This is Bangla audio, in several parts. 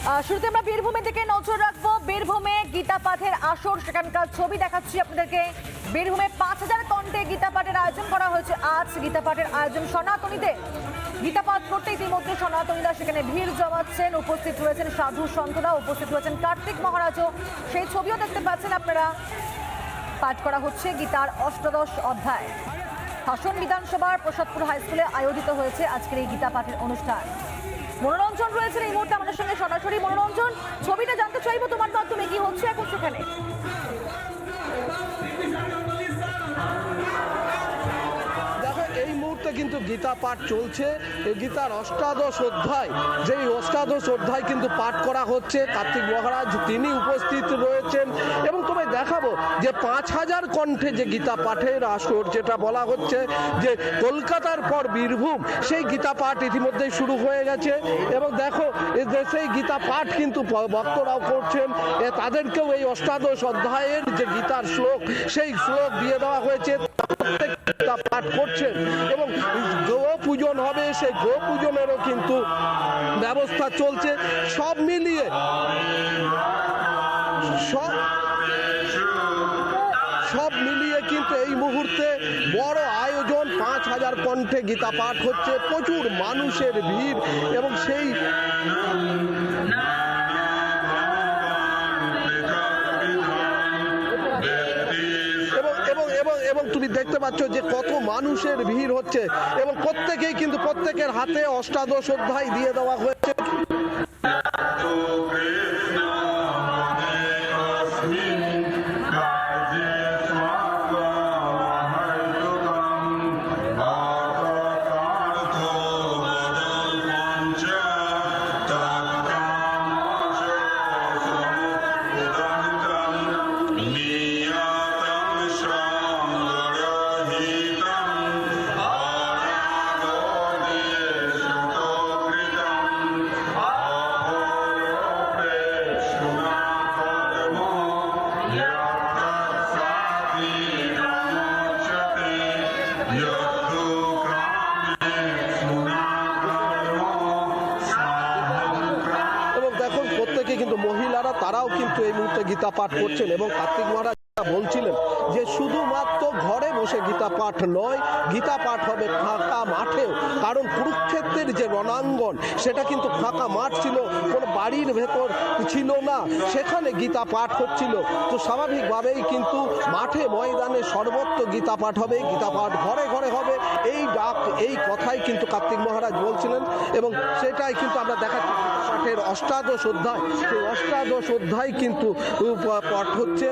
শুরুতে আমরা বীরভূমের দিকে নজর রাখবো। বীরভূমে গীতা পাঠের আসর, সেখানকার ছবি দেখাচ্ছি আপনাদেরকে। বীরভূমে 5000 কণ্ঠে গীতা পাঠের আয়োজন করা হয়েছে। আজ গীতা পাঠের আয়োজন সনাতনীদের। গীতা পাঠ করতে ইতিমধ্যে সনাতনীরা সেখানে ভিড় জমাচ্ছেন। উপস্থিত রয়েছেন সাধু সন্তরা, উপস্থিত রয়েছেন কার্তিক মহারাজও। সেই ছবিও দেখতে পাচ্ছেন আপনারা। পাঠ করা হচ্ছে গীতার অষ্টাদশ অধ্যায়। হাসন বিধানসভার প্রসাদপুর হাই স্কুলে আয়োজিত হয়েছে আজকের এই গীতা পাঠের অনুষ্ঠান। মনোরঞ্জন রয়েছে এই মুহূর্তে আমাদের সঙ্গে সরাসরি। মনোরঞ্জন, ছবিটা জানতে চাইবো তোমার মাধ্যমে কি হচ্ছে এখন সেখানে। এই মুহূর্তে কিন্তু গীতা পাঠ চলছে। এই গীতার অষ্টাদশ অধ্যায়, যেই অষ্টাদশ অধ্যায় কিন্তু পাঠ করা হচ্ছে। কার্তিক মহারাজ তিনি উপস্থিত রয়েছেন এবং তোমায় দেখাবো যে 5000 কণ্ঠে যে গীতা পাঠের আসর, যেটা বলা হচ্ছে যে কলকাতার পর বীরভূম, সেই গীতা পাঠ ইতিমধ্যেই শুরু হয়ে গেছে। এবং দেখো সেই গীতা পাঠ কিন্তু ভক্তরাও করছেন, তাদেরকেও এই অষ্টাদশ অধ্যায়ের যে গীতার শ্লোক, সেই শ্লোক দিয়ে দেওয়া হয়েছে। গীতা পাঠ করছেন এবং গো পূজন হবে, সেই গো পূজনেরও কিন্তু ব্যবস্থা চলছে। সব মিলিয়ে কিন্তু এই মুহূর্তে বড় আয়োজন। 5000 কণ্ঠে গীতা পাঠ হচ্ছে, প্রচুর মানুষের ভিড় এবং সেই এবং তুমি দেখতে পাচ্ছ যে কত মানুষের ভিড় হচ্ছে এবং প্রত্যেকেই কিন্তু প্রত্যেকের হাতে অষ্টাদশ অধ্যায় দিয়ে দেওয়া হয়েছে। কিন্তু মহিলারা তারাও কিন্তু এই মুহূর্তে গীতা পাঠ করছেন এবং কার্তিক মহারাজ বলছিলেন যে শুধুমাত্র ঘরে বসে গীতা পাঠ নয়, গীতা পাঠ হবে ফাঁকা মাঠেও। কারণ কুরুক্ষেত্রের যে রণাঙ্গন, সেটা কিন্তু ফাঁকা মাঠ ছিল, কোনো বাড়ির ভেতর ছিল না, সেখানে গীতা পাঠ হচ্ছিল। তো স্বাভাবিকভাবেই কিন্তু মাঠে ময়দানে সর্বত্র গীতা পাঠ হবে, গীতা পাঠ ঘরে ঘরে হবে, এই ডাক, এই কথাই কিন্তু কার্তিক মহারাজ বলছিলেন। এবং সেটাই কিন্তু আমরা দেখাচ্ছি পাঠের অষ্টাদশ অধ্যায়, সেই অষ্টাদশ অধ্যায় কিন্তু পাঠ হচ্ছে।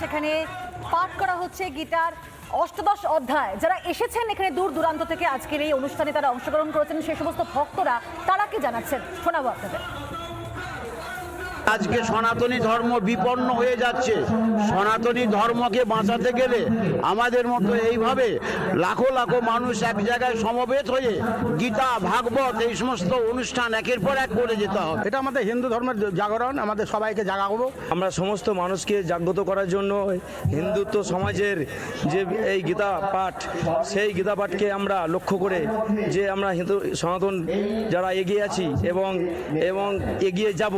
সেখানে পাঠ করা হচ্ছে গীতার অষ্টাদশ অধ্যায়। যারা এসেছেন এখানে দূর দূরান্ত থেকে আজকের এই অনুষ্ঠানে তারা অংশগ্রহণ করেছেন, সেই সমস্ত ভক্তরা তারা কি জানাচ্ছেন শোনাবো আপনাদের। আজকে সনাতনী ধর্ম বিপন্ন হয়ে যাচ্ছে। সনাতনী ধর্মকে বাঁচাতে গেলে আমাদের মতো এইভাবে লাখো লাখো মানুষ এক জায়গায় সমবেত হয়ে গীতা ভাগবত এই সমস্ত অনুষ্ঠান একের পর এক করে যেতে হবে। এটা আমাদের হিন্দু ধর্মের জাগরণ, আমাদের সবাইকে জাগাবো। আমরা সমস্ত মানুষকে জাগ্রত করার জন্য হিন্দুত্ব সমাজের যে এই গীতা পাঠ, সেই গীতা পাঠকে আমরা লক্ষ্য করে যে আমরা হিন্দু সনাতন যারা এগিয়ে আছি এবং এবং এগিয়ে যাব,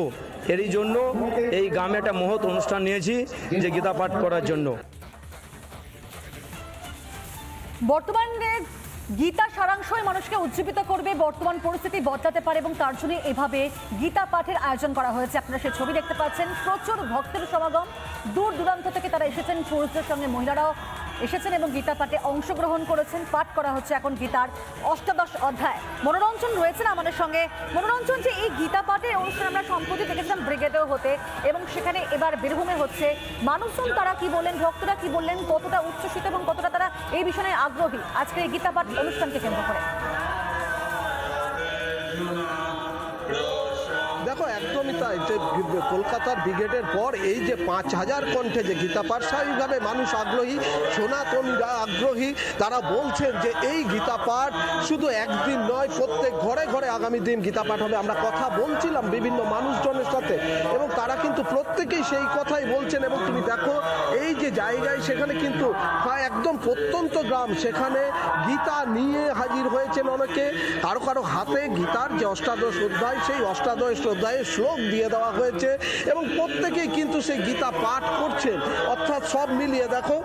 এরই জন্য এই গ্রামে একটা মহৎ অনুষ্ঠান নিয়েছি যে গীতা পাঠ করার জন্য। বর্তমানে গীতা সারাংশই মানুষকে উজ্জীবিত করবে, বর্তমান পরিস্থিতি বদলাতে পারে এবং তার জন্য এভাবে গীতা পাঠের আয়োজন করা হয়েছে। আপনারা সেই ছবি দেখতে পাচ্ছেন, প্রচুর ভক্তের সমাগম, দূর দূরান্ত থেকে তারা এসেছেন, পুরুষদের সঙ্গে মহিলারাও এসেছেন এবং গীতা পাঠে অংশগ্রহণ করেছেন। পাঠ করা হচ্ছে এখন গীতার অষ্টাদশ অধ্যায়। মনোরঞ্জন রয়েছেন আমাদের সঙ্গে। মনোরঞ্জন, যে এই গীতা পাঠের অনুষ্ঠান আমরা সম্প্রতি দেখেছিলাম ব্রিগেডেও হতে, এবং সেখানে এবার বীরভূমে হচ্ছে, মানুষজন তারা কি বললেন, ভক্তরা কি বললেন, কতটা উচ্ছ্বসিত এবং কতটা তারা এই বিষয়ে আগ্রহী আজকের এই গীতা পাঠ অনুষ্ঠানকে কেন্দ্র করে? দেখো, একদমই তাই যে কলকাতার ব্রিগেডের পর এই যে 5000 কণ্ঠে যে গীতা পাঠ, স্বাভাবিকভাবে মানুষ আগ্রহী, সনাতনীরা আগ্রহী। তারা বলছেন যে এই গীতা পাঠ শুধু একদিন নয়, প্রত্যেক ঘরে ঘরে আগামী দিন গীতা পাঠ হবে। আমরা কথা বলছিলাম বিভিন্ন মানুষজনের সাথে এবং তারা কিন্তু প্রত্যেকেই সেই কথাই বলছেন। এবং তুমি দেখো এই যে জায়গায়, সেখানে কিন্তু একদম প্রত্যন্ত গ্রাম, সেখানে গীতা নিয়ে হাজির হয়েছেন অনেকে। কারো কারো হাতে গীতার যে অষ্টাদশ অধ্যায়, সেই অষ্টাদশ অধ্যায়ে শ্লোক দিয়ে দেওয়া হয়েছে এবং প্রত্যেকেই কিন্তু সেই গীতা পাঠ করছেন। অর্থাৎ সব মিলিয়ে দেখো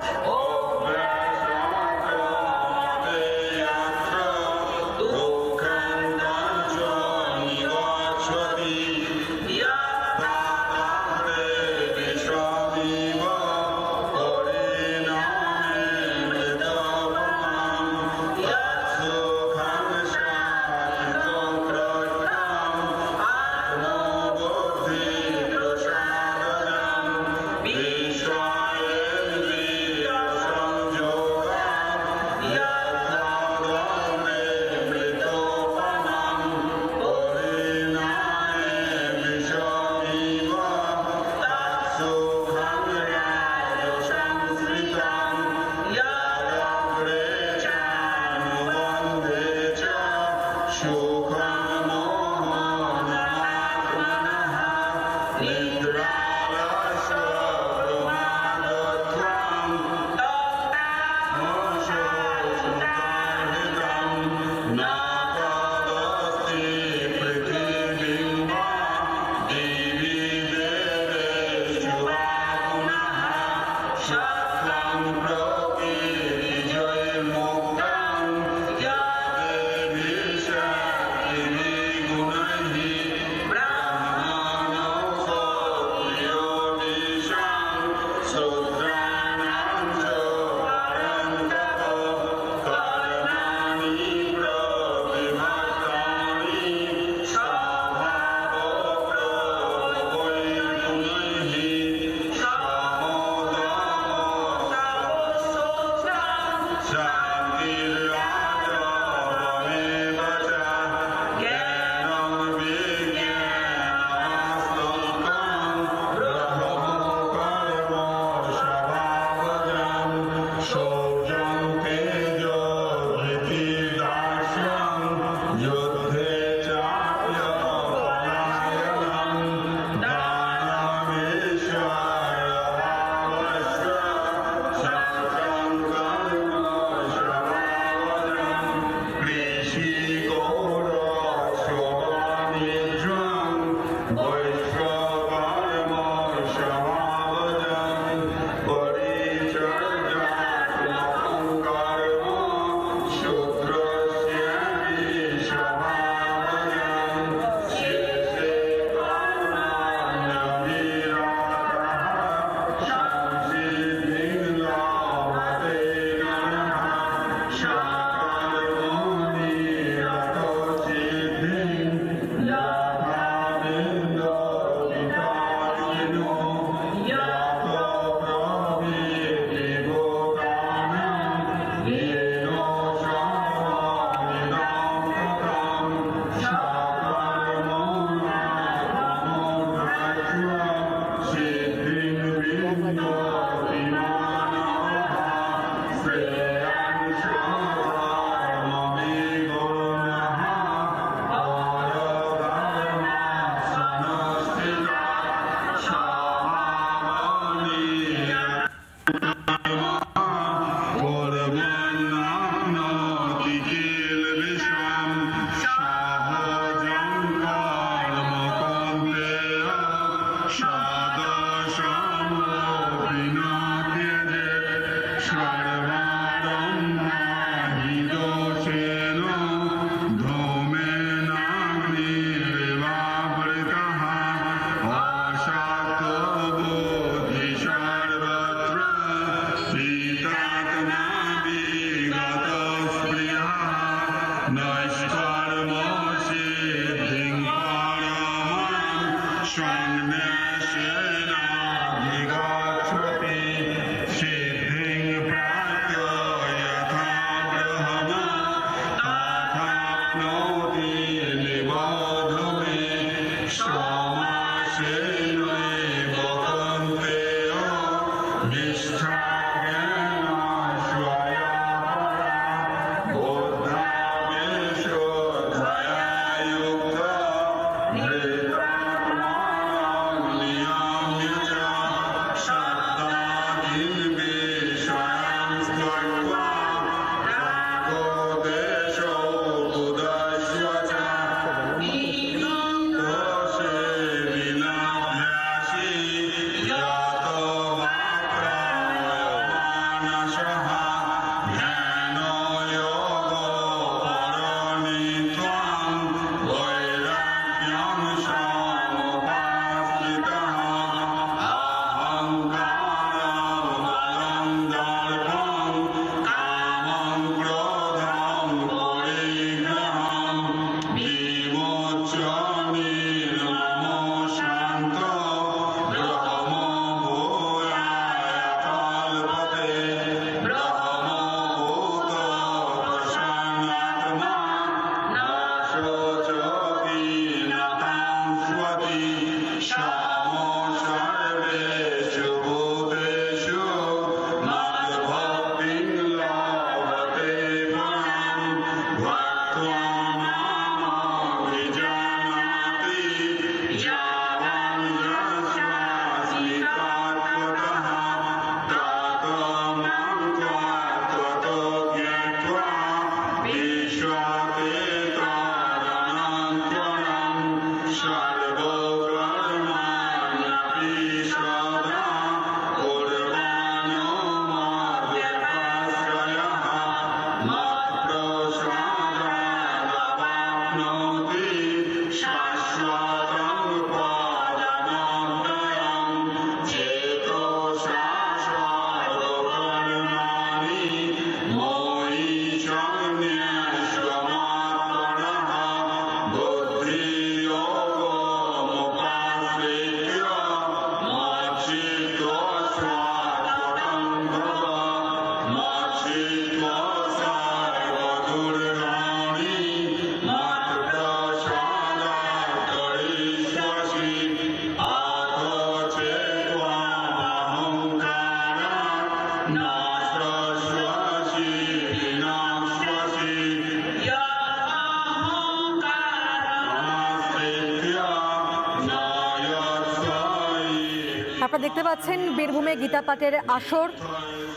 আপনারা দেখতে পাচ্ছেন বীরভূমে গীতা পাঠের আসর।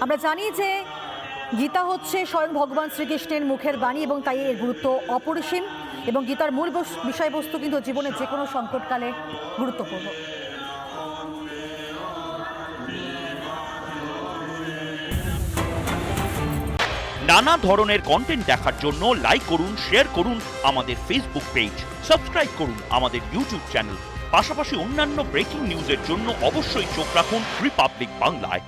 আমরা জানি যে গীতা হচ্ছে স্বয়ং ভগবান শ্রীকৃষ্ণের মুখের বাণী এবং তাই এর গুরুত্ব অপরিসীম এবং গীতার মূল বিষয়বস্তু কিন্তু জীবনের যে কোনো সংকটকালে গুরুত্বপূর্ণ। নানা ধরনের কন্টেন্ট দেখার জন্য লাইক করুন, শেয়ার করুন আমাদের ফেসবুক পেজ, সাবস্ক্রাইব করুন আমাদের ইউটিউব চ্যানেল। পাশাপাশি অন্যান্য ব্রেকিং নিউজের জন্য অবশ্যই চোখ রাখুন রিপাবলিক বাংলায়।